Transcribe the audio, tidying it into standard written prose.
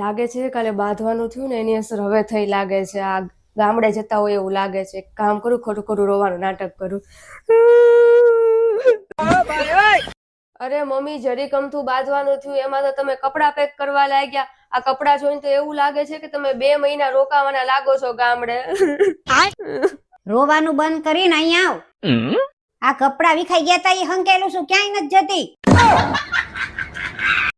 લાગે છે કાલે બાંધવાનું થયું ને એની અસર હવે થઈ લાગે છે. આ ગામડે જતા હોય એવું લાગે છે. કામ કરું, ખોટું ખોટું રોવાનું નાટક કરું. અરે મમ્મી, જરી કમથું બાંધવાનું થયું એમાં તો તમે કપડાં પેક કરવા લાગ્યા. આ કપડાં જોઈને તો એવું લાગે છે કે તમે 2 મહિના રોકાવાના લાગો છો ગામડે. રોવાનું બંધ કરીને અહીંયા આવ. આ કપડાં વિખાઈ ગયા તા એ હંકેલું છું, ક્યાંય નથી જતી.